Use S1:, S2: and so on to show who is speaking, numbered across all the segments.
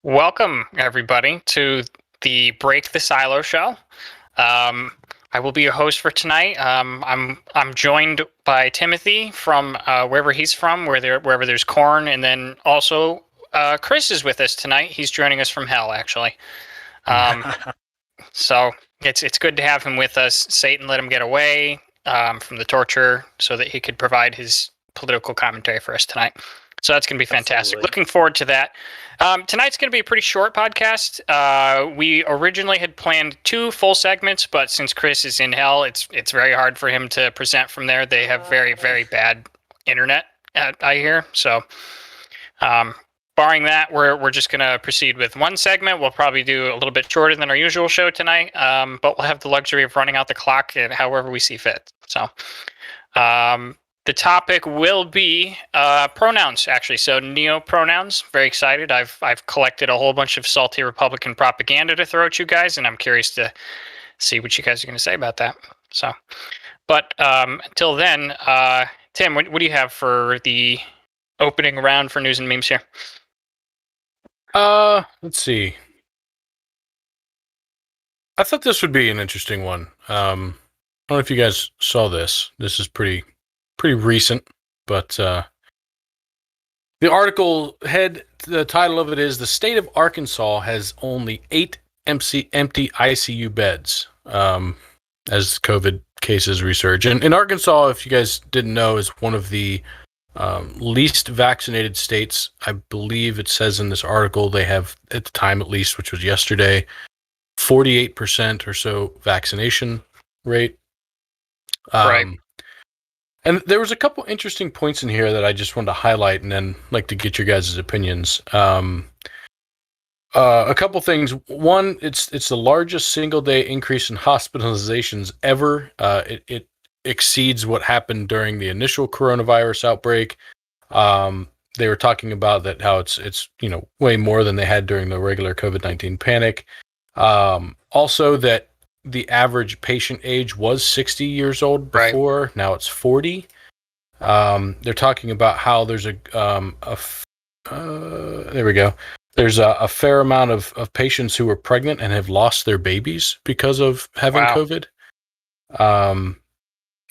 S1: Welcome, everybody, to the Break the Silo show. I will be your host for tonight. I'm joined by Timothy from wherever he's from, wherever there's corn, and then also Chris is with us tonight. He's joining us from hell, actually. So it's good to have him with us. Satan let him get away from the torture so that he could provide his political commentary for us tonight. So that's going to be fantastic. Absolutely. Looking forward to that. Tonight's going to be a pretty short podcast. We originally had planned 2 full segments, but since Chris is in hell, it's very hard for him to present from there. They have very, very bad internet, I hear. So barring that, we're just going to proceed with 1 segment. We'll probably do a little bit shorter than our usual show tonight, but we'll have the luxury of running out the clock however we see fit. So the topic will be pronouns, actually. So neo-pronouns. Very excited. I've collected a whole bunch of salty Republican propaganda to throw at you guys, and I'm curious to see what you guys are going to say about that. So, but until then, Tim, what do you have for the opening round for news and memes here?
S2: Let's see. I thought this would be an interesting one. I don't know if you guys saw this. This is pretty recent, but the article the title of it is "The State of Arkansas has only 8 empty ICU beds as COVID cases resurge." And in Arkansas, if you guys didn't know, is one of the least vaccinated states. I believe it says in this article they have, at the time at least, which was yesterday, 48% or so vaccination rate.
S1: Right.
S2: And there was a couple interesting points in here that I just wanted to highlight and then like to get your guys' opinions. A couple things. One, it's the largest single-day increase in hospitalizations ever. It exceeds what happened during the initial coronavirus outbreak. They were talking about that how it's way more than they had during the regular COVID-19 panic. Also that the average patient age was 60 years old before. Right. Now it's 40. They're talking about how there's there we go. There's a fair amount of patients who are pregnant and have lost their babies because of having COVID.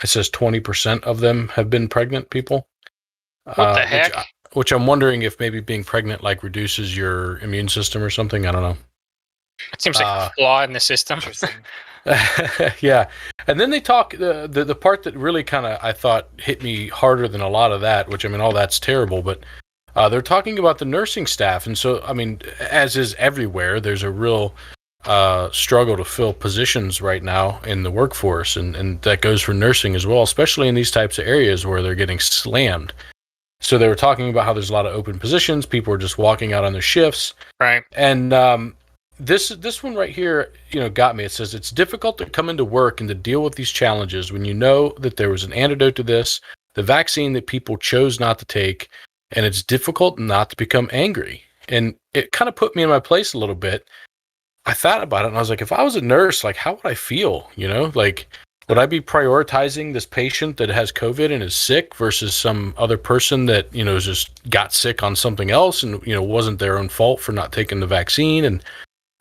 S2: It says 20% of them have been pregnant people.
S1: What the heck?
S2: Which I'm wondering if maybe being pregnant like reduces your immune system or something. I don't know.
S1: It seems like a flaw in the system.
S2: Yeah. And then they talk, the part that really kind of, I thought, hit me harder than a lot of that, which, I mean, all that's terrible, but they're talking about the nursing staff. And so, I mean, as is everywhere, there's a real struggle to fill positions right now in the workforce. And that goes for nursing as well, especially in these types of areas where they're getting slammed. So they were talking about how there's a lot of open positions. People are just walking out on their shifts.
S1: Right.
S2: And, this one right here, got me. It says it's difficult to come into work and to deal with these challenges when you know that there was an antidote to this, the vaccine that people chose not to take, and it's difficult not to become angry. And it kind of put me in my place a little bit. I thought about it and I was like, if I was a nurse, like, how would I feel? Like, would I be prioritizing this patient that has COVID and is sick versus some other person that, just got sick on something else and, wasn't their own fault for not taking the vaccine? And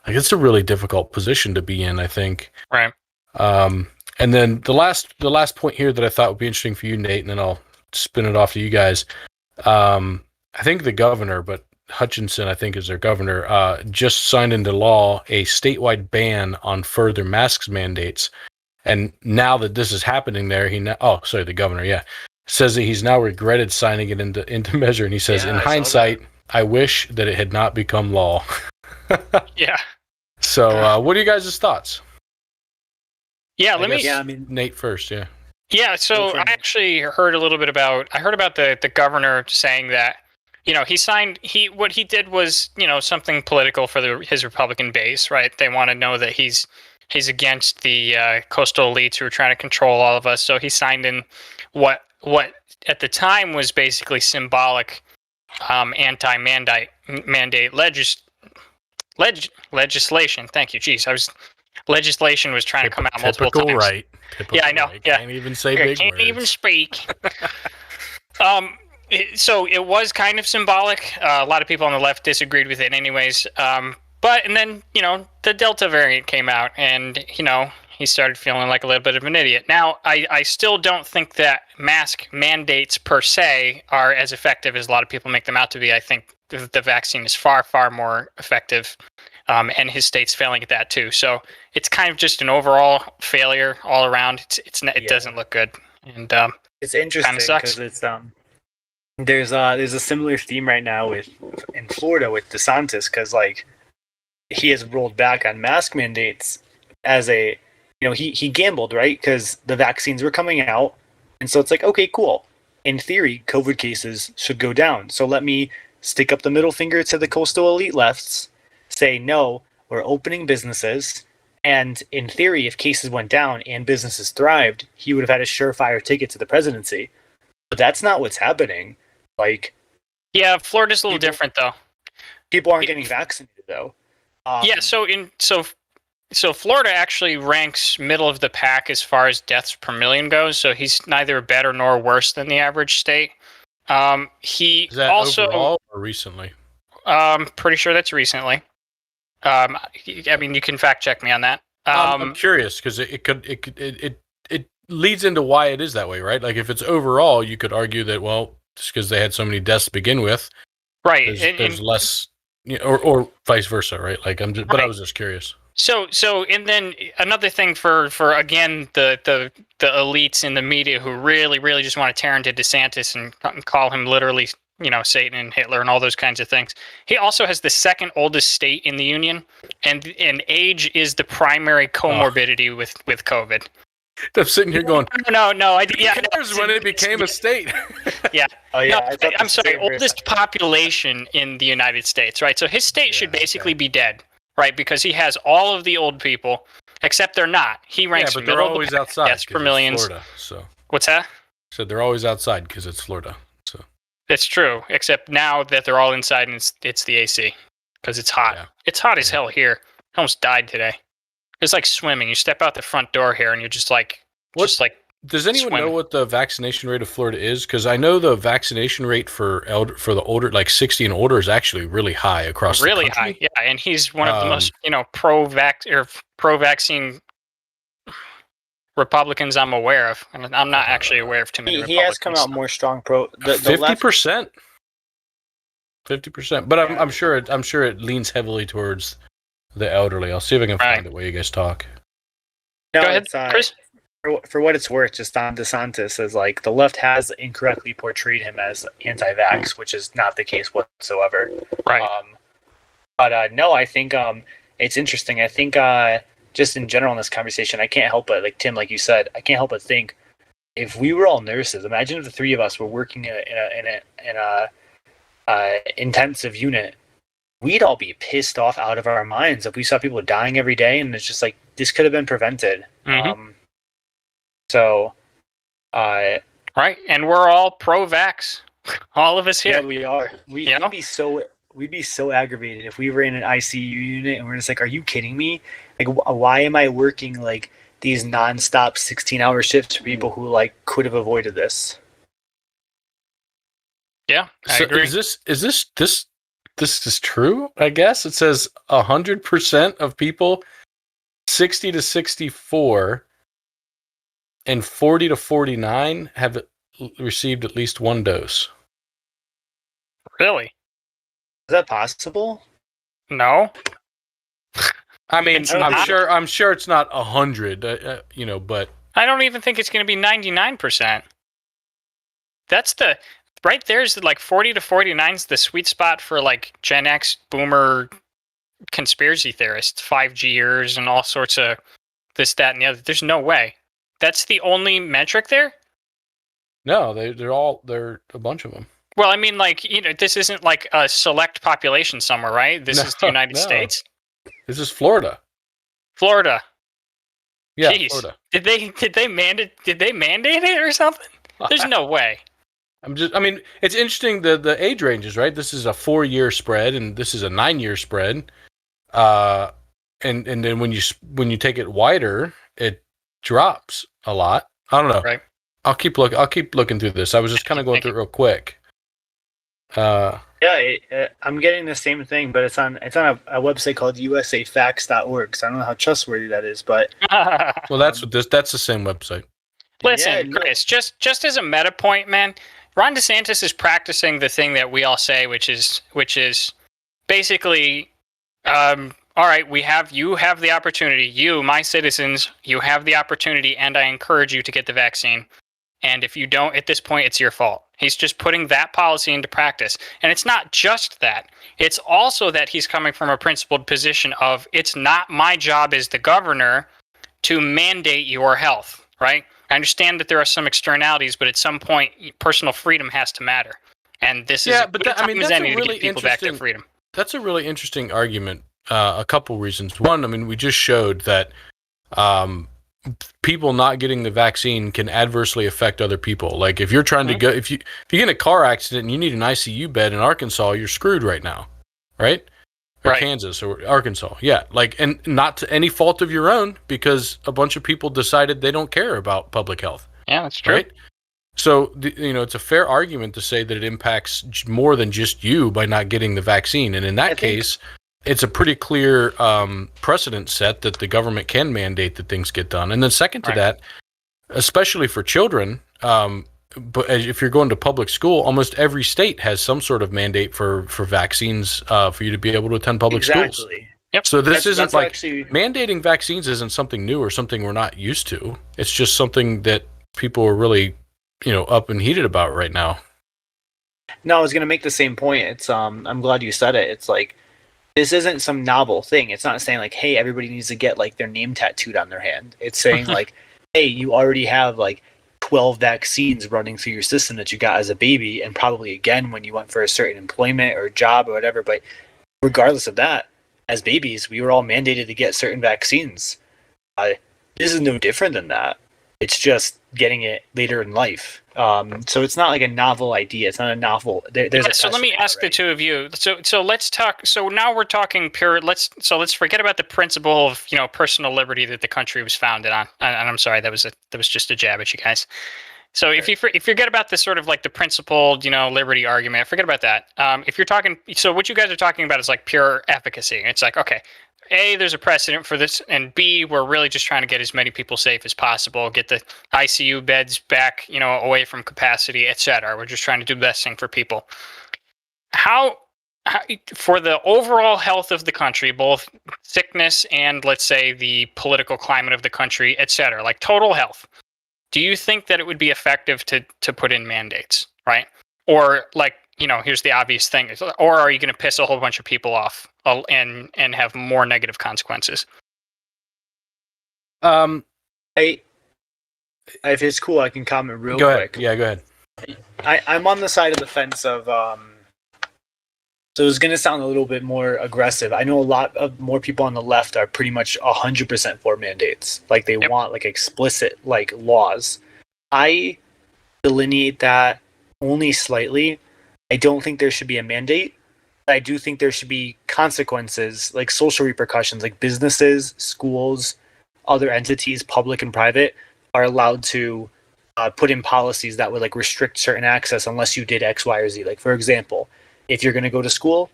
S2: like, it's a really difficult position to be in, I think.
S1: Right.
S2: And then the last point here that I thought would be interesting for you, Nate, and then I'll spin it off to you guys. I think the governor, but Hutchinson, I think, is their governor, just signed into law a statewide ban on further masks mandates. And now that this is happening there, the governor, says that he's now regretted signing it into measure. And he says, in hindsight, I wish that it had not become law.
S1: Yeah.
S2: So, what are you guys' thoughts?
S1: Yeah,
S2: Nate first, yeah.
S1: Yeah, so I actually heard a little bit about the governor saying that, what he did was, something political for his Republican base, right? They want to know that he's against the coastal elites who are trying to control all of us. So he signed in what at the time was basically symbolic anti-mandate legislation. Thank you. Jeez, legislation was trying to come out multiple times.
S2: Right.
S1: Yeah, I know.
S2: Right.
S1: Yeah.
S2: Can't even say big
S1: Can't
S2: words.
S1: even speak. So it was kind of symbolic. A lot of people on the left disagreed with it, anyways. And then the Delta variant came out, and he started feeling like a little bit of an idiot. Now, I still don't think that mask mandates per se are as effective as a lot of people make them out to be. I think the vaccine is far, far more effective, and his state's failing at that too. So it's kind of just an overall failure all around. It doesn't look good, and
S3: it's interesting because it's there's a similar theme right now in Florida with DeSantis, because like he has rolled back on mask mandates as a he gambled, right? Because the vaccines were coming out, and so it's like, okay, cool. In theory, COVID cases should go down. So let me stick up the middle finger to the coastal elite lefts, say no, we're opening businesses, and in theory, if cases went down and businesses thrived, he would have had a surefire ticket to the presidency. But that's not what's happening. Like,
S1: yeah, Florida's a little different though.
S3: People aren't getting vaccinated though.
S1: So Florida actually ranks middle of the pack as far as deaths per million goes. So he's neither better nor worse than the average state. He
S2: Is that
S1: also
S2: overall or recently?
S1: Pretty sure that's recently. I mean, you can fact check me on that.
S2: I'm curious because it leads into why it is that way, right? Like if it's overall, you could argue that just because they had so many deaths to begin with,
S1: right?
S2: There's less, or vice versa, right? Like but I was just curious.
S1: So, and then another thing for again the elites in the media who really, really just want to tear into DeSantis and call him literally, Satan and Hitler and all those kinds of things. He also has the second oldest state in the union, and age is the primary comorbidity with COVID.
S2: I'm sitting here going,
S1: no.
S2: Who cares when it became a state?
S1: Yeah.
S3: Oh yeah.
S1: No, I'm sorry. Oldest population in the United States, right? So his state should basically be dead. Right, because he has all of the old people, except they're not. He ranks
S2: but they're always outside.
S1: Deaths per millions.
S2: Florida, so
S1: what's that?
S2: So they're always outside because it's Florida. So
S1: it's true, except now that they're all inside and it's the AC because it's hot. Yeah. It's hot as hell here. I almost died today. It's like swimming. You step out the front door here and you're just like.
S2: Does anyone know what the vaccination rate of Florida is? Because I know the vaccination rate for the older, like 60 and older, is actually really high across the country. Really high,
S1: yeah. And he's one of the most, pro-vaccine Republicans I'm aware of. And I'm not actually aware of too many.
S3: He has come out more strong pro.
S2: 50%. 50%, but I'm sure it leans heavily towards the elderly. I'll see if I can find it while you guys talk.
S3: No,
S1: go ahead, Chris.
S3: For what it's worth, just on DeSantis, is like the left has incorrectly portrayed him as anti-vax, which is not the case whatsoever.
S1: Right.
S3: No, I think it's interesting. I think just in general in this conversation, I can't help but, like Tim, like you said, I can't help but think if we were all nurses, imagine if the three of us were working in a intensive unit, we'd all be pissed off out of our minds if we saw people dying every day, and it's just like this could have been prevented.
S1: Mm-hmm.
S3: Right,
S1: and we're all pro-vax, all of us here.
S3: Yeah, we are. We'd be so aggravated if we were in an ICU unit and we're just like, "Are you kidding me? Like, why am I working like these nonstop 16-hour shifts for people who like could have avoided this?"
S1: Yeah, I agree.
S2: Is this true? I guess it says 100% of people 60 to 64. And 40 to 49 have received at least one dose.
S1: Really?
S3: Is that possible?
S1: No.
S2: I mean, I'm sure it's not 100, but
S1: I don't even think it's going to be 99%. That's right there's like 40 to 49 is the sweet spot for like Gen X boomer conspiracy theorists, 5Gers and all sorts of this, that, and the other. There's no way. That's the only metric there?
S2: No, they're a bunch of them.
S1: Well, I mean, like, this isn't like a select population somewhere, right? This is the United States.
S2: This is Florida.
S1: Florida.
S2: Yeah,
S1: Jeez.
S2: Florida.
S1: Did they mandate it or something? There's no way.
S2: It's interesting the age ranges, right? This is a 4-year spread and this is a 9-year spread. And then when you take it wider, it drops a lot. I don't know.
S1: Right.
S2: I'll keep looking through this. I was just kind of going through it real quick.
S3: I'm getting the same thing, but it's on a website called usafacts.org. So I don't know how trustworthy that is, but
S2: well, that's the same website.
S1: Listen, Chris, just as a meta point, man, Ron DeSantis is practicing the thing that we all say, which is basically, all right, you have the opportunity, you, my citizens, you have the opportunity, and I encourage you to get the vaccine. And if you don't, at this point, it's your fault. He's just putting that policy into practice. And it's not just that. It's also that he's coming from a principled position of, it's not my job as the governor to mandate your health, right? I understand that there are some externalities, but at some point, personal freedom has to matter. And this is
S2: but that's a really interesting freedom. That's a really interesting argument. A couple reasons. One, I mean, we just showed that people not getting the vaccine can adversely affect other people. Like if you're trying to go, if you get in a car accident and you need an ICU bed in Arkansas, you're screwed right now, right? Or right. Kansas or Arkansas, yeah. Like, and not to any fault of your own, because a bunch of people decided they don't care about public health.
S1: Yeah, that's true.
S2: Right? So, it's a fair argument to say that it impacts more than just you by not getting the vaccine. And in that case, it's a pretty clear precedent set that the government can mandate that things get done. And then second to that, especially for children, but if you're going to public school, almost every state has some sort of mandate for vaccines for you to be able to attend public schools.
S1: Yep.
S2: So this isn't like mandating vaccines isn't something new or something we're not used to. It's just something that people are really, up and heated about right now.
S3: No, I was going to make the same point. It's I'm glad you said it. It's like, this isn't some novel thing. It's not saying like, hey, everybody needs to get like their name tattooed on their hand. It's saying like, hey, you already have like 12 vaccines running through your system that you got as a baby, and probably again when you went for a certain employment or job or whatever. But regardless of that, as babies, we were all mandated to get certain vaccines. This is no different than that. It's just getting it later in life. So it's not like a novel idea. It's not a novel.
S1: So let me ask the two of you. So let's talk. So now we're talking pure. Let's forget about the principle of personal liberty that the country was founded on. And I'm sorry, that was just a jab at you guys. So if you forget about this sort of like the principled liberty argument, forget about that. If you're talking, so what you guys are talking about is like pure efficacy. It's like, okay, A, there's a precedent for this, and B, we're really just trying to get as many people safe as possible, get the ICU beds back, away from capacity, etc. We're just trying to do the best thing for people. How for the overall health of the country, both sickness and let's say the political climate of the country, etc., like total health, do you think that it would be effective to put in mandates, right? Or like, here's the obvious thing, or are you going to piss a whole bunch of people off and have more negative consequences?
S3: If it's cool, I can comment real quick.
S2: Yeah, go ahead.
S3: I'm on the side of the fence of so it's going to sound a little bit more aggressive. I know a lot of more people on the left are pretty much 100% for mandates. Like they want like explicit like laws. I delineate that only slightly. I don't think there should be a mandate. I do think there should be consequences, like social repercussions, like businesses, schools, other entities, public and private, are allowed to put in policies that would like restrict certain access unless you did X, Y, or Z. Like for example, if you're going to go to school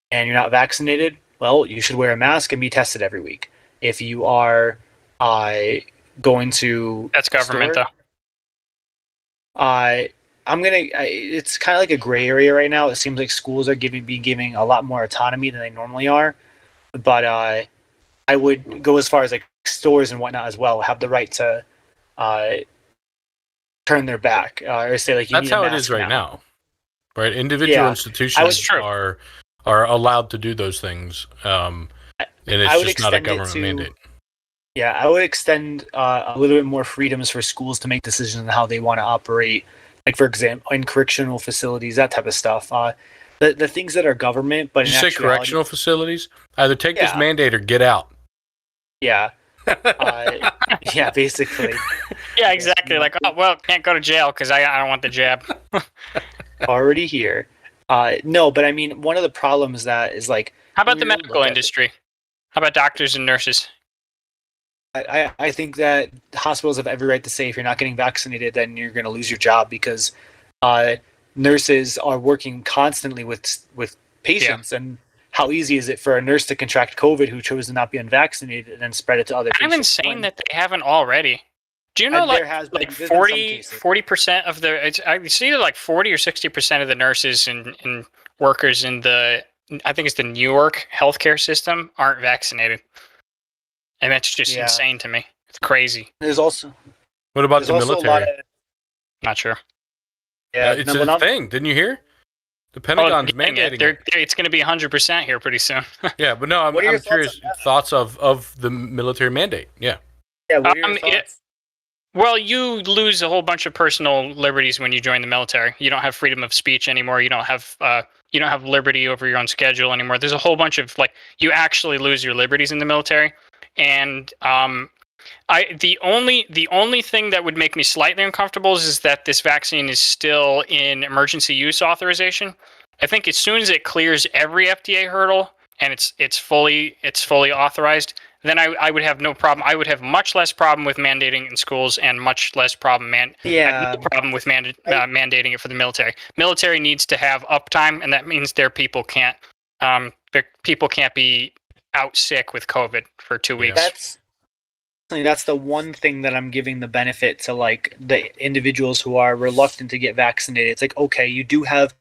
S3: and you're not vaccinated, well, you should wear a mask and be tested every week. If you are going to
S1: that's government
S3: store, though. It's kind of like a gray area right now. It seems like schools are giving a lot more autonomy than they normally are. But I would go as far as like stores and whatnot as well have the right to turn their back or say like you
S2: that's
S3: need a
S2: how
S3: mask
S2: it is right now. Right, individual institutions are allowed to do those things, and it's just not a government mandate.
S3: Yeah, I would extend a little bit more freedoms for schools to make decisions on how they want to operate. Like for example, in correctional facilities, that type of stuff. The things that are government, but
S2: did you say correctional facilities? Either take this mandate or get out.
S3: Yeah. Yeah, basically.
S1: Yeah, exactly. Like, oh well, can't go to jail because I don't want the jab.
S3: Already here. No, but I mean, one of the problems that is like,
S1: how about the medical industry? How about doctors and nurses?
S3: I think that hospitals have every right to say if you're not getting vaccinated, then you're going to lose your job because nurses are working constantly with patients, and how easy is it for a nurse to contract COVID who chose to not be unvaccinated and then spread it to other
S1: I'm
S3: patients?
S1: insane that they haven't already. Do you know
S3: there has been,
S1: 40% of the it's either like 40 or 60% of the nurses and workers in the, I think it's the New York healthcare system, aren't vaccinated, and that's just insane to me. It's crazy.
S3: There's also
S2: what about the military?
S1: Not sure.
S2: Yeah, it's a thing. Didn't you hear? The Pentagon's mandating it.
S1: It's going to be 100% here pretty soon.
S2: Yeah, but no, I'm curious thoughts of the military mandate. Yeah.
S3: Yeah. What are your thoughts?
S1: Well, you lose a whole bunch of personal liberties when you join the military. You don't have freedom of speech anymore. You don't have liberty over your own schedule anymore. There's a whole bunch of you actually lose your liberties in the military, and the only thing that would make me slightly uncomfortable is that this vaccine is still in emergency use authorization. I think as soon as it clears every FDA hurdle and it's fully authorized, then I would have no problem. I would have much less problem with mandating in schools and much less problem with mandating it for the military. Military needs to have uptime, and that means their people can't be out sick with COVID for 2 weeks.
S3: That's the one thing that I'm giving the benefit to the individuals who are reluctant to get vaccinated. It's okay, you do have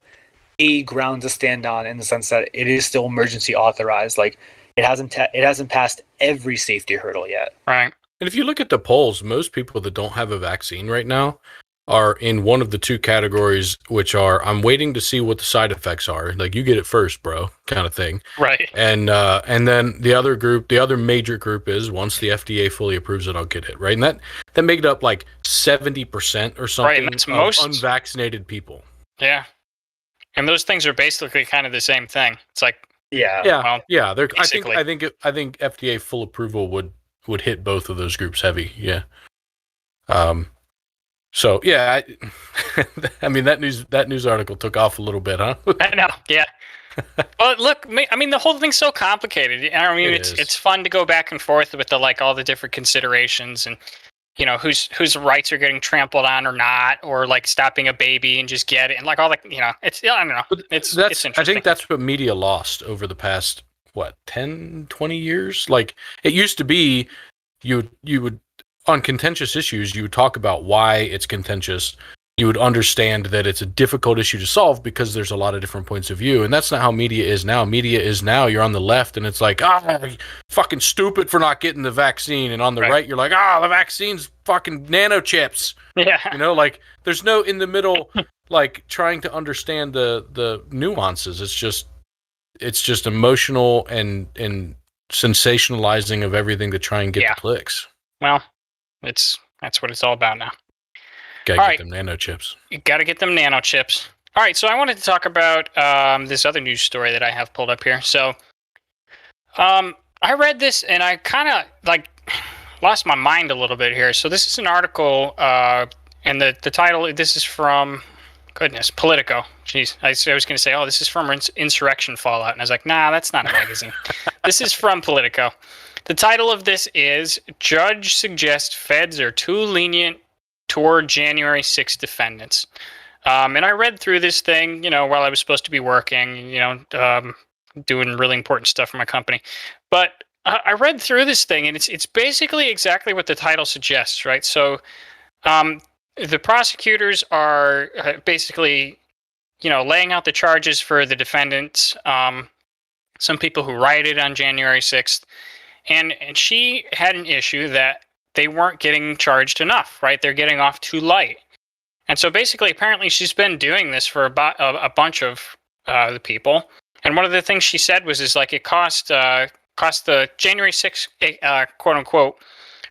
S3: a ground to stand on in the sense that it is still emergency authorized. It hasn't passed every safety hurdle yet.
S1: Right.
S2: And if you look at the polls, most people that don't have a vaccine right now are in one of the two categories, which are I'm waiting to see what the side effects are. You get it first, bro, kind of thing.
S1: Right.
S2: And then the other major group is once the FDA fully approves it, I'll get it. Right. And that made up 70% or something
S1: right,
S2: of most unvaccinated people.
S1: Yeah. And those things are basically kind of the same thing. It's
S2: I think FDA full approval would hit both of those groups heavy. Yeah. So yeah, I mean that news article took off a little bit, huh?
S1: I know. Yeah. Well, look, I mean the whole thing's so complicated. I mean it's fun to go back and forth with all the different considerations and whose rights are getting trampled on or not, or stopping a baby and just get it, and all it's I don't know. It's interesting.
S2: I think that's what media lost over the past 10, 20 years. It used to be you would on contentious issues you would talk about why it's contentious. You would understand that it's a difficult issue to solve because there's a lot of different points of view, and that's not how media is now. Media is now you're on the left and it's fucking stupid for not getting the vaccine, and on the right you're the vaccine's fucking nanochips.
S1: Yeah.
S2: There's no in the middle trying to understand the nuances. It's just emotional and sensationalizing of everything to try and get the clicks.
S1: Well, that's what it's all about now.
S2: Gotta get them nanochips.
S1: You gotta get them nanochips. All right, so I wanted to talk about this other news story that I have pulled up here. So, I read this and I kind of lost my mind a little bit here. So this is an article, and the title. This is from, Politico. Jeez, I was going to say, this is from Insurrection Fallout, and I was like, nah, that's not a magazine. This is from Politico. The title of this is "Judge Suggests Feds Are Too Lenient Toward January 6th Defendants." And I read through this thing, while I was supposed to be working, doing really important stuff for my company. But I read through this thing, and it's basically exactly what the title suggests, right? So the prosecutors are basically, laying out the charges for the defendants, some people who rioted on January 6th. And she had an issue that they weren't getting charged enough, right? They're getting off too light. And so basically, apparently, she's been doing this for a bunch of the people. And one of the things she said was it cost the January 6th, quote unquote,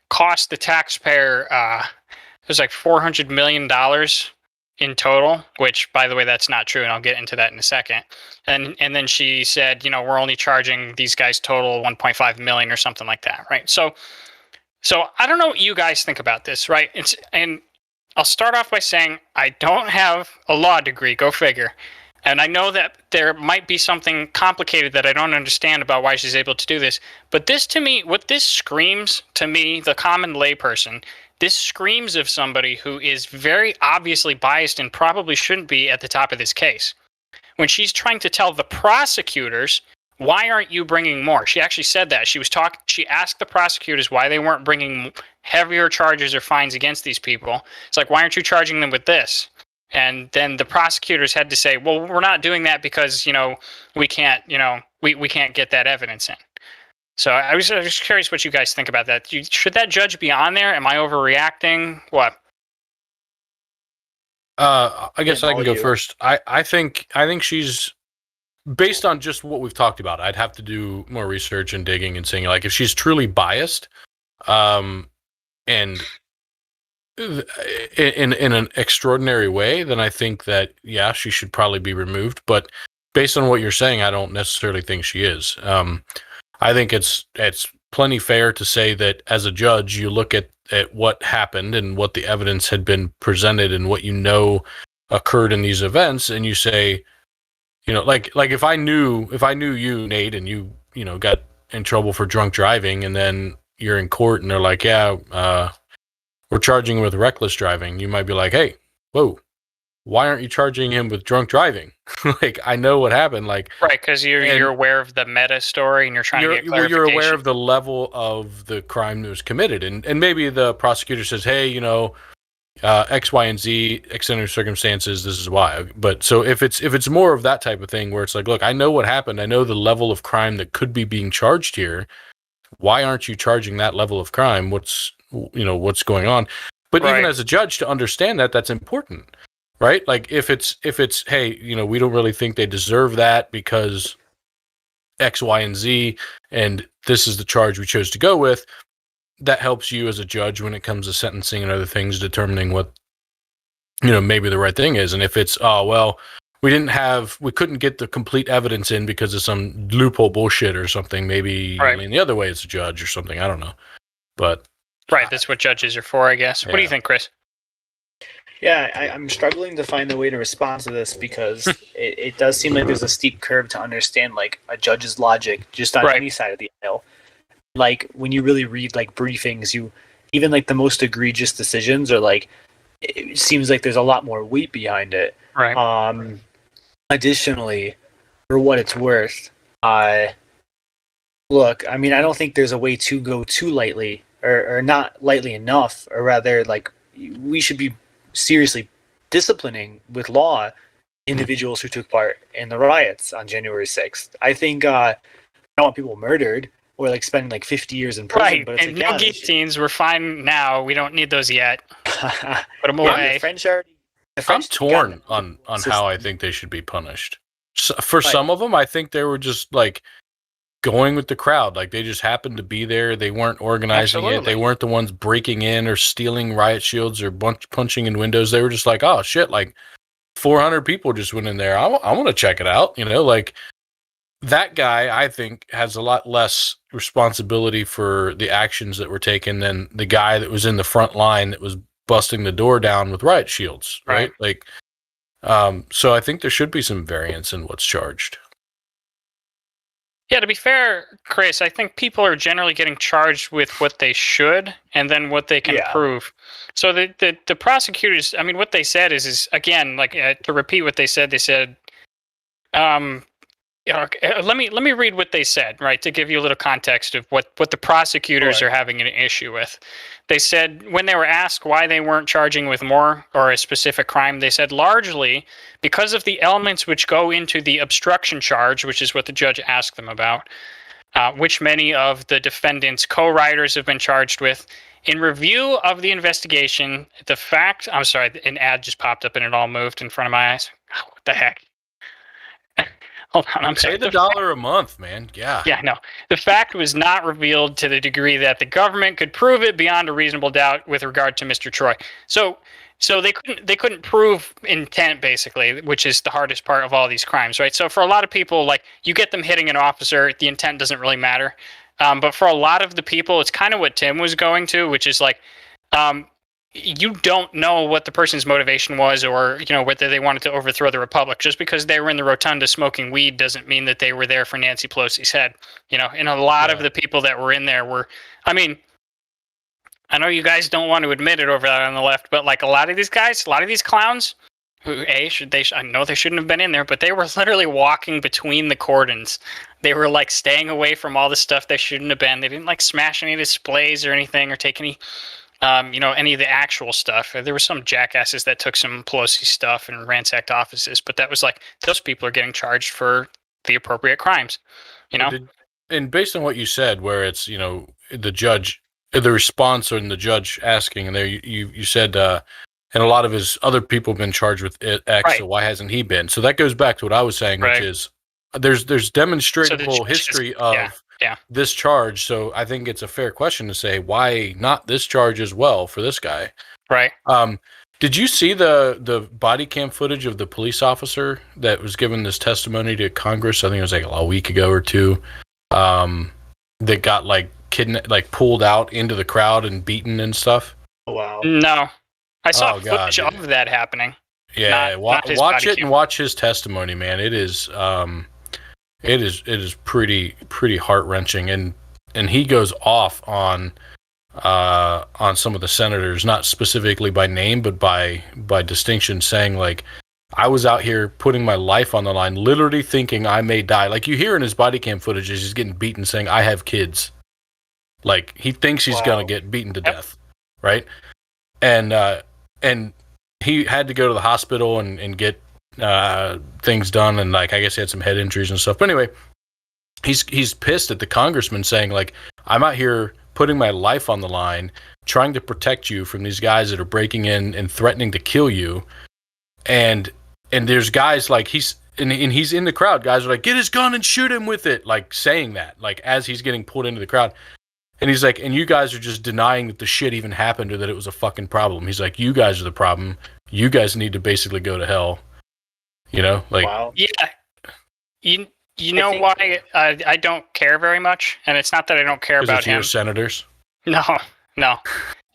S1: cost the taxpayer, it was $400 million in total, which, by the way, that's not true, and I'll get into that in a second. And then she said, we're only charging these guys total 1.5 million or something like that, right? So I don't know what you guys think about this, right? And I'll start off by saying I don't have a law degree, go figure. And I know that there might be something complicated that I don't understand about why she's able to do this. But this, to me, what this screams to me, the common layperson, This screams of somebody who is very obviously biased and probably shouldn't be at the top of this case. When she's trying to tell the prosecutors, why aren't you bringing more? She actually said that. She asked the prosecutors why they weren't bringing heavier charges or fines against these people. It's like, why aren't you charging them with this? And then the prosecutors had to say, well, we're not doing that because, we can't, we can't get that evidence in. So I was curious what you guys think about that. Should that judge be on there? Am I overreacting? What?
S2: I guess I can go first. I think she's, based on just what we've talked about, I'd have to do more research and digging and seeing, like, if she's truly biased, and in an extraordinary way, then I think that, yeah, she should probably be removed. But based on what you're saying, I don't necessarily think she is. I think it's plenty fair to say that as a judge, you look at what happened and what the evidence had been presented and what occurred in these events, and you say, like if I knew you, Nate, and you got in trouble for drunk driving, and then you're in court and they're like, yeah, we're charging him with reckless driving, you might be like, hey, whoa, why aren't you charging him with drunk driving? Like, I know what happened. Like, right,
S1: because you're aware of the meta story and you're trying to get clarification.
S2: You're aware of the level of the crime that was committed, and maybe the prosecutor says, hey, X, Y, and Z, extenuating circumstances, this is why. But so if it's more of that type of thing where it's like, look, I know what happened, I know the level of crime that could be being charged here. Why aren't you charging that level of crime? What's going on? But even as a judge, to understand that's important, right? Like if it's hey, we don't really think they deserve that because X, Y, and Z, and this is the charge we chose to go with. That helps you as a judge when it comes to sentencing and other things, determining what, maybe the right thing is. And if it's, oh, well, we couldn't get the complete evidence in because of some loophole bullshit or something, maybe lean the other way as a judge or something. I don't know. But.
S1: Right. That's what judges are for, I guess. Yeah. What do you think, Chris?
S3: Yeah, I'm struggling to find a way to respond to this because it does seem like there's a steep curve to understand, like, a judge's logic just on any side of the aisle. Like, when you really read, like, briefings, even like the most egregious decisions are like, it seems like there's a lot more weight behind it.
S1: Right.
S3: Additionally, for what it's worth, look, I mean, I don't think there's a way to go too lightly or not lightly enough, or rather, like, we should be seriously disciplining with law individuals who took part in the riots on January 6th. I think I don't want people murdered or like spending like 50 years in prison.
S1: Right,
S3: but it's
S1: and
S3: like,
S1: no guillotines. We're fine now. We don't need those yet. Put them away.
S2: I'm torn on how I think they should be punished. So, for some of them, I think they were just like going with the crowd. Like they just happened to be there. They weren't organizing it. They weren't the ones breaking in or stealing riot shields or punching in windows. They were just like, oh shit, like 400 people just went in there. I want to check it out. Like that guy, I think, has a lot less responsibility for the actions that were taken than the guy that was in the front line that was busting the door down with riot shields, right? Like, so I think there should be some variance in what's charged.
S1: Yeah, to be fair, Chris, I think people are generally getting charged with what they should and then what they can prove. So the prosecutors, I mean, what they said is again, like to repeat what they said, let me read what they said, right, to give you a little context of what the prosecutors are having an issue with. They said when they were asked why they weren't charging with more or a specific crime, they said largely because of the elements which go into the obstruction charge, which is what the judge asked them about, which many of the defendants' co-writers have been charged with. In review of the investigation, I'm sorry, an ad just popped up and it all moved in front of my eyes. Oh, what the heck? Hold on, I'm sorry.
S2: Pay the $1 a month, man. Yeah.
S1: Yeah, no. The fact was not revealed to the degree that the government could prove it beyond a reasonable doubt with regard to Mr. Troy. So they couldn't prove intent, basically, which is the hardest part of all these crimes, right? So for a lot of people, like, you get them hitting an officer, the intent doesn't really matter. But for a lot of the people, it's kind of what Tim was going to, which is like, you don't know what the person's motivation was, or whether they wanted to overthrow the republic. Just because they were in the rotunda smoking weed doesn't mean that they were there for Nancy Pelosi's head. And a lot of the people that were in there were, I mean, I know you guys don't want to admit it over there on the left, but like a lot of these guys, a lot of these clowns, who I know they shouldn't have been in there, but they were literally walking between the cordons. They were like staying away from all the stuff they shouldn't have been. They didn't like smash any displays or anything or take any, any of the actual stuff. There were some jackasses that took some Pelosi stuff and ransacked offices, but that was like those people are getting charged for the appropriate crimes, you know.
S2: And based on what you said, where it's the judge, the response, or the judge asking, and there you said, and a lot of his other people have been charged with X, right. So why hasn't he been? So that goes back to what I was saying, right. Which is there's demonstrable history of this charge. So I think it's a fair question to say, why not this charge as well for this guy?
S1: Right.
S2: Did you see the body cam footage of the police officer that was given this testimony to Congress? I think it was like a week ago or two. That got like pulled out into the crowd and beaten and stuff.
S3: Oh, wow.
S1: No, I saw footage of that happening.
S2: Yeah, watch it and watch his testimony, man. It is pretty heart-wrenching, and he goes off on some of the senators, not specifically by name, but by distinction, saying like, I was out here putting my life on the line, literally thinking I may die. Like you hear in his body cam footage, he's getting beaten, saying, I have kids. Like he thinks he's going to get beaten to death. Right. And he had to go to the hospital and get things done. And like, I guess he had some head injuries and stuff. But anyway, he's pissed at the congressman saying like, I'm out here putting my life on the line, trying to protect you from these guys that are breaking in and threatening to kill you. And there's guys like he's in the crowd. Guys are like, get his gun and shoot him with it. Like saying that, like as he's getting pulled into the crowd. And he's like, and you guys are just denying that the shit even happened or that it was a fucking problem. He's like, you guys are the problem. You guys need to basically go to hell. You know, like,
S3: wow.
S1: Yeah. You know why I don't care very much, and it's not that I don't care about him.
S2: Senators.
S1: No.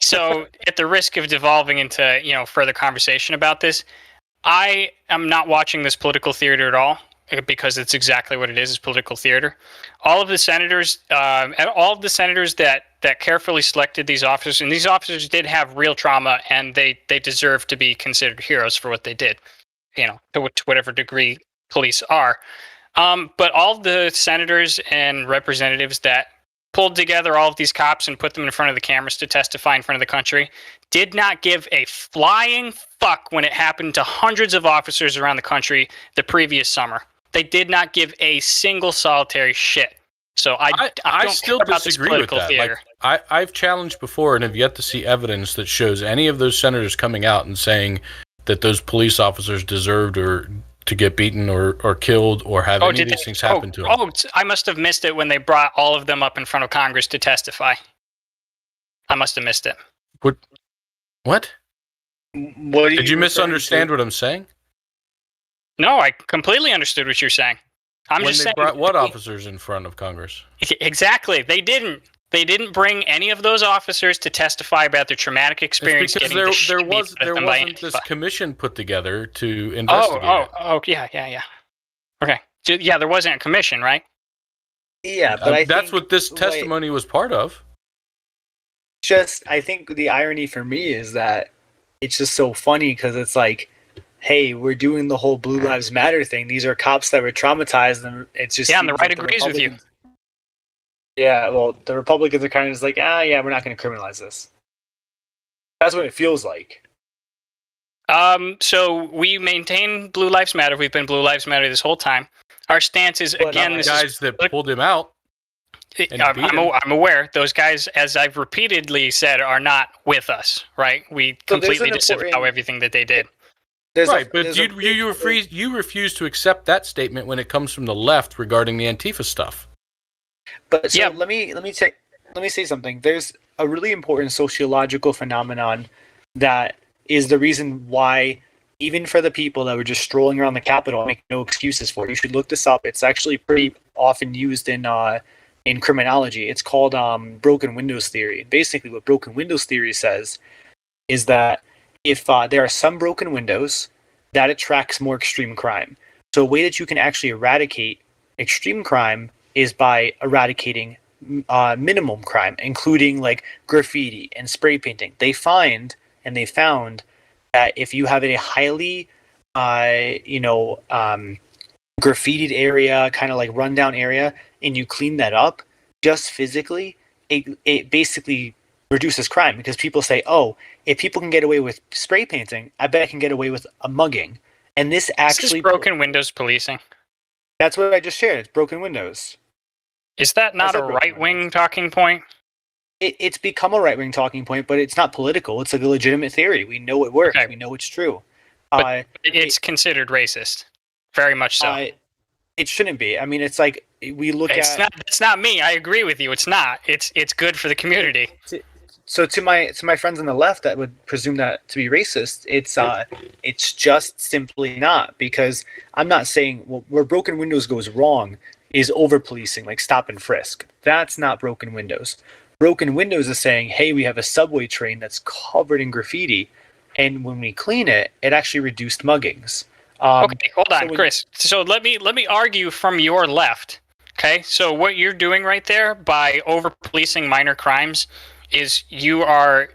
S1: So, at the risk of devolving into further conversation about this, I am not watching this political theater at all because it's exactly what it is political theater. All of the senators, that carefully selected these officers, and these officers did have real trauma, and they deserve to be considered heroes for what they did, to whatever degree police are. But all of the senators and representatives that pulled together all of these cops and put them in front of the cameras to testify in front of the country did not give a flying fuck when it happened to hundreds of officers around the country the previous summer. They did not give a single solitary shit. So I don't
S2: still
S1: care about
S2: disagree
S1: this political
S2: with that.
S1: theater.
S2: Like, I've challenged before and have yet to see evidence that shows any of those senators coming out and saying that those police officers deserved or to get beaten or killed or have any of these things happen to them.
S1: Oh, I must have missed it when they brought all of them up in front of Congress to testify. I must have missed it.
S2: What? Did you misunderstand what I'm saying?
S1: No, I completely understood what you're saying. I'm just saying.
S2: Brought what officers in front of Congress?
S1: Exactly. They didn't. They didn't bring any of those officers to testify about their traumatic experience.
S2: It's because there wasn't this commission put together to investigate.
S1: Yeah. Okay. Yeah, there wasn't a commission, right?
S3: Yeah, but
S2: that's what this testimony was part of.
S3: I think the irony for me is that it's just so funny because it's like, hey, we're doing the whole Blue Lives Matter thing. These are cops that were traumatized, and it's just
S1: and the right agrees with you.
S3: Yeah, well, the Republicans are kind of just like, we're not going to criminalize this. That's what it feels like.
S1: So we maintain Blue Lives Matter. We've been Blue Lives Matter this whole time. Our stance is, again,
S2: the guys that pulled him out.
S1: I'm aware. Those guys, as I've repeatedly said, are not with us, right? We completely disavow everything that they did.
S2: But you refuse to accept that statement when it comes from the left regarding the Antifa stuff.
S3: But let me say something. There's a really important sociological phenomenon that is the reason why, even for the people that were just strolling around the Capitol, make no excuses for it. You should look this up. It's actually pretty often used in criminology. It's called broken windows theory. Basically, what broken windows theory says is that if there are some broken windows, that attracts more extreme crime. So a way that you can actually eradicate extreme crime is by eradicating minimum crime, including like graffiti and spray painting. They found that if you have a highly, graffitied area, kind of like rundown area, and you clean that up just physically, it basically reduces crime, because people say, oh, if people can get away with spray painting, I bet I can get away with a mugging. And this actually
S1: broken windows policing.
S3: That's what I just shared. It's broken windows.
S1: Is that not a right-wing talking point?
S3: It's become a right-wing talking point, but it's not political. It's like a legitimate theory. We know it works. Okay. We know it's true.
S1: But it's considered racist. Very much so.
S3: It shouldn't be. I mean, it's like we look at.
S1: It's not me. I agree with you. It's not. It's good for the community.
S3: So to my friends on the left that would presume that to be racist, it's just simply not, because I'm not saying where broken windows goes wrong is over policing, like stop and frisk. That's not broken windows. Broken windows is saying, hey, we have a subway train that's covered in graffiti, and when we clean it, it actually reduced muggings.
S1: Okay, hold on, Chris. So let me argue from your left. Okay, so what you're doing right there by over policing minor crimes is you are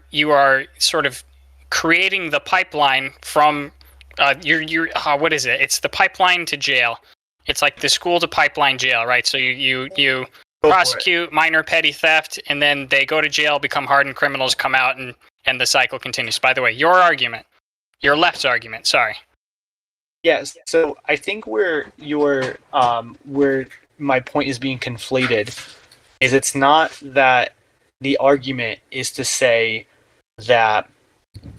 S1: sort of creating the pipeline from what is it? It's the pipeline to jail. It's like the school to pipeline jail, right? So you prosecute minor petty theft, and then they go to jail, become hardened criminals, come out, and the cycle continues. By the way, your left's argument. Sorry.
S3: Yes. So I think where my point is being conflated is it's not that the argument is to say that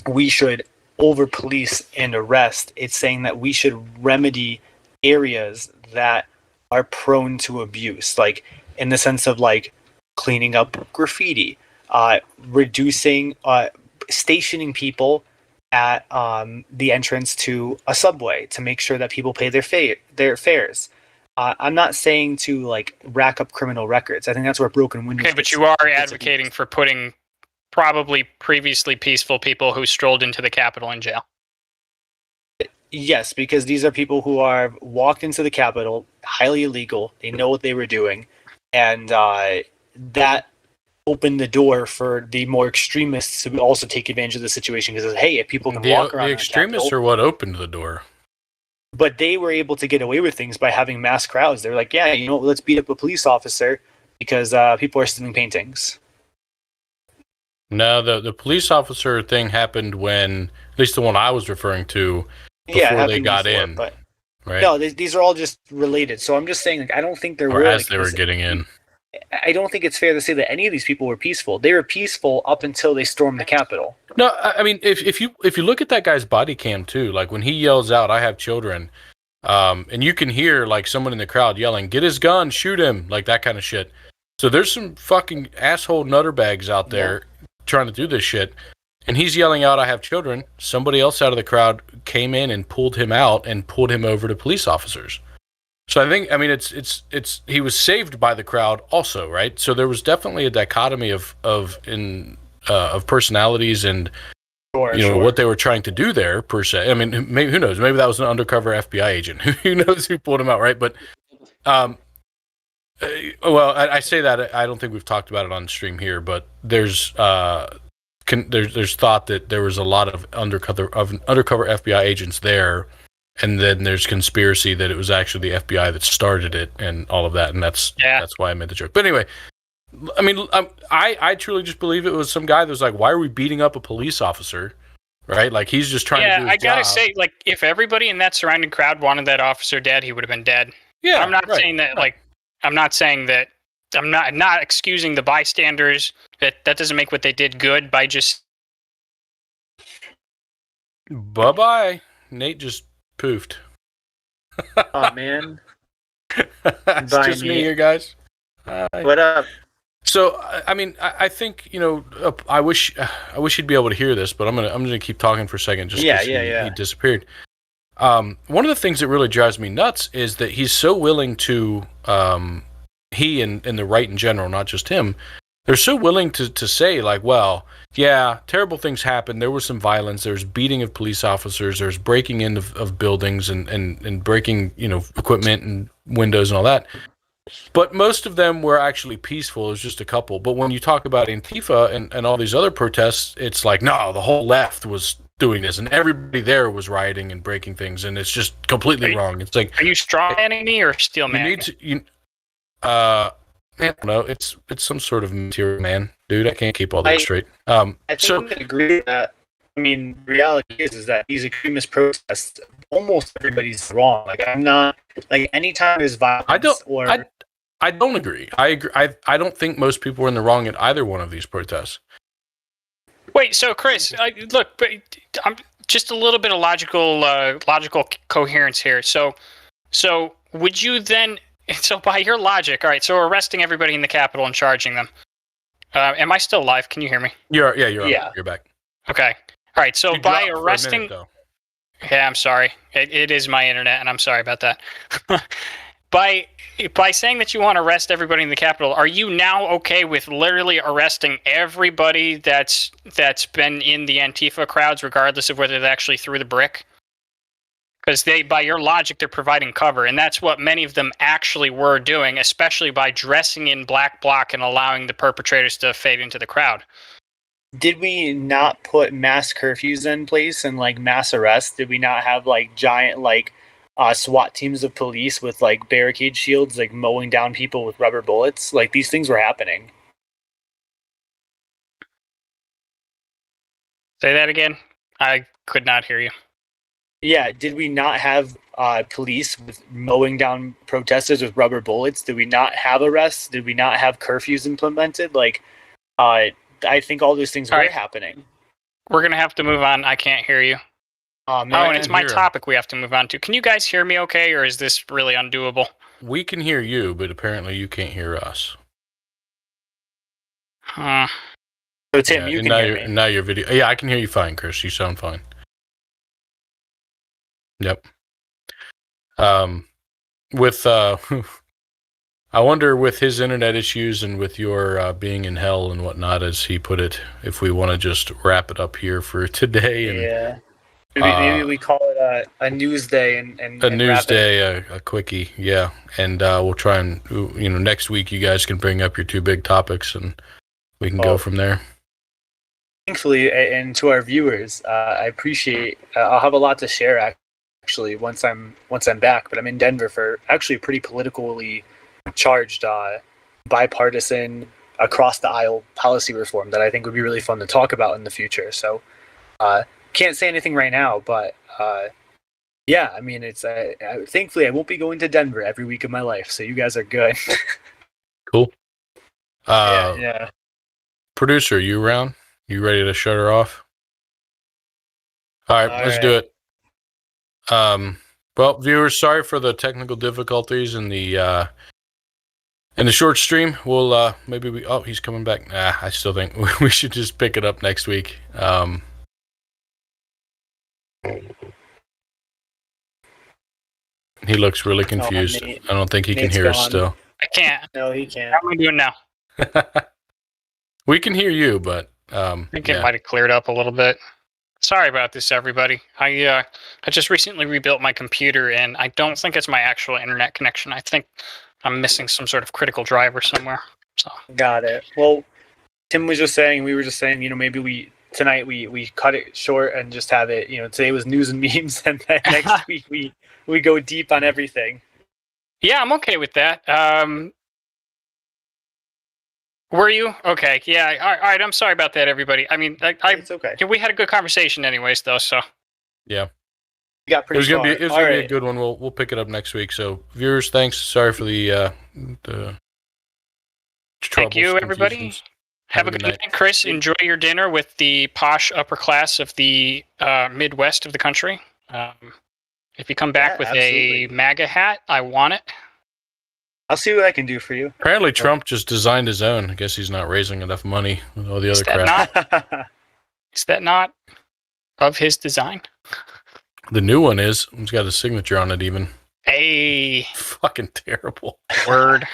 S3: we should over police and arrest. It's saying that we should remedy areas that are prone to abuse, like in the sense of like cleaning up graffiti, reducing, stationing people at the entrance to a subway to make sure that people pay their fares. I'm not saying to like rack up criminal records. I think that's where broken windows.
S1: Okay, but you are advocating for putting probably previously peaceful people who strolled into the Capitol in jail.
S3: Yes, because these are people who are walked into the Capitol, highly illegal. They know what they were doing, and that opened the door for the more extremists to also take advantage of the situation, because hey, if people can walk around,
S2: the extremists are what opened the door.
S3: But they were able to get away with things by having mass crowds. They're like, yeah, let's beat up a police officer because people are stealing paintings.
S2: No, the police officer thing happened when, at least the one I was referring to, before they got in. But right?
S3: No, these are all just related. So I'm just saying, like, I don't think there
S2: were as they were getting in.
S3: I don't think it's fair to say that any of these people were peaceful. They were peaceful up until they stormed the Capitol.
S2: No, I mean, if you look at that guy's body cam too, like when he yells out, "I have children," and you can hear like someone in the crowd yelling, "Get his gun, shoot him," like that kind of shit. So there's some fucking asshole nutterbags out there trying to do this shit, and he's yelling out, "I have children." Somebody else out of the crowd came in and pulled him out and pulled him over to police officers. So I mean, it's he was saved by the crowd also, right? So there was definitely a dichotomy of personalities and what they were trying to do there per se. I mean, maybe, who knows? Maybe that was an undercover FBI agent. Who knows who pulled him out, right? But well, I say that I don't think we've talked about it on stream here, but there's thought that there was a lot of undercover FBI agents there. And then there's conspiracy that it was actually the FBI that started it and all of that, and that's why I made the joke. But anyway, I mean, I truly just believe it was some guy that was like, "Why are we beating up a police officer?" Right? Like he's just trying to do his job. Yeah, I gotta say, like, if everybody in that surrounding crowd wanted that officer dead, he would have been dead. Yeah, I'm not saying that. Like, I'm not saying that. I'm not excusing the bystanders. That doesn't make what they did good by just. Bye. Nate just poofed.
S3: Oh man,
S2: it's just me here, guys.
S3: What up?
S2: So I mean, I think I wish he'd be able to hear this, but I'm gonna keep talking for a second. Just he disappeared. One of the things that really drives me nuts is that he's so willing to he and the right in general, not just him. They're so willing to say, like, well, yeah, terrible things happened. There was some violence. There was beating of police officers. There's breaking in of buildings and breaking, equipment and windows and all that. But most of them were actually peaceful. It was just a couple. But when you talk about Antifa and all these other protests, it's like, no, the whole left was doing this, and everybody there was rioting and breaking things, and it's just completely wrong. It's like,
S1: are you strawmanning me or steel
S2: you
S1: man?
S2: need to, I don't know. It's some sort of material man, dude. I can't keep all that straight.
S3: I think we can agree with that. I mean, the reality is that these extremist protests, almost everybody's wrong. Like, I'm not, like, anytime there's violence
S2: I don't agree. I agree. I don't think most people are in the wrong in either one of these protests.
S1: Wait, so Chris, look, but I'm just a little bit of logical coherence here. So would you then? So by your logic, all right. So arresting everybody in the Capitol and charging them. Am I still live? Can you hear me?
S2: You're back.
S1: Okay. All right. So
S2: You
S1: by
S2: dropped for a
S1: arresting,
S2: minute, though.
S1: yeah, I'm sorry. It is my internet, and I'm sorry about that. By saying that you want to arrest everybody in the Capitol, are you now okay with literally arresting everybody that's been in the Antifa crowds, regardless of whether they actually threw the brick? Because by your logic, they're providing cover, and that's what many of them actually were doing, especially by dressing in black bloc and allowing the perpetrators to fade into the crowd.
S3: Did we not put mass curfews in place and like mass arrests? Did we not have like giant like SWAT teams of police with like barricade shields, like mowing down people with rubber bullets? Like, these things were happening.
S1: Say that again. I could not hear you.
S3: Yeah, did we not have police with mowing down protesters with rubber bullets? Did we not have arrests? Did we not have curfews implemented? Like, I think all those things were happening.
S1: We're gonna have to move on. I can't hear you.
S3: And
S1: it's my topic we have to move on to. Can you guys hear me okay, or is this really undoable?
S2: We can hear you, but apparently you can't hear us.
S1: Huh.
S3: So Tim, you can hear me.
S2: Now your video. Yeah, I can hear you fine, Chris. You sound fine. Yep. With I wonder, with his internet issues and with your being in hell and whatnot, as he put it, if we want to just wrap it up here for today. And,
S3: yeah. Maybe we call it a news day and
S2: a news day, a quickie, yeah. And we'll try and next week you guys can bring up your two big topics and we can go from there.
S3: Thankfully, and to our viewers, I appreciate. I'll have a lot to share actually once I'm back. But I'm in Denver for actually a pretty politically charged, bipartisan, across the aisle policy reform that I think would be really fun to talk about in the future. So can't say anything right now, but yeah, I mean, it's thankfully I won't be going to Denver every week of my life, so you guys are good.
S2: Cool.
S3: Yeah.
S2: Producer, you around? You ready to shut her off? All right, let's do it. Well, viewers, sorry for the technical difficulties and the short stream. We'll maybe he's coming back. I still think we should just pick it up next week. He looks really confused. I don't think he can hear us still.
S1: I can't.
S3: No, he can't.
S1: How am I doing now?
S2: We can hear you, but
S1: I think it might have cleared up a little bit. Sorry about this, everybody. I just recently rebuilt my computer, and I don't think it's my actual internet connection. I think I'm missing some sort of critical driver somewhere. So
S3: got it. Well, Tim was just saying, we were just saying, maybe tonight we cut it short and just have it. Today was news and memes, and then next week we go deep on everything.
S1: Yeah, I'm okay with that. Were you? Okay. Yeah. All right. I'm sorry about that, everybody. I mean,
S3: It's okay.
S1: We had a good conversation anyways, though, so.
S2: Yeah.
S3: We got pretty far.
S2: It was gonna be a good one. We'll pick it up next week. So, viewers, thanks. Sorry for the
S1: Thank you, everybody. Have a good night. Chris, enjoy your dinner with the posh upper class of the Midwest of the country. If you come back with a MAGA hat, I want it.
S3: I'll see what I can do for you.
S2: Apparently, Trump just designed his own. I guess he's not raising enough money with all the other crap.
S1: Is that not of his design?
S2: The new one is. It's got a signature on it even.
S1: Hey.
S2: Fucking terrible.
S1: Word.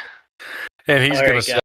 S2: And he's going to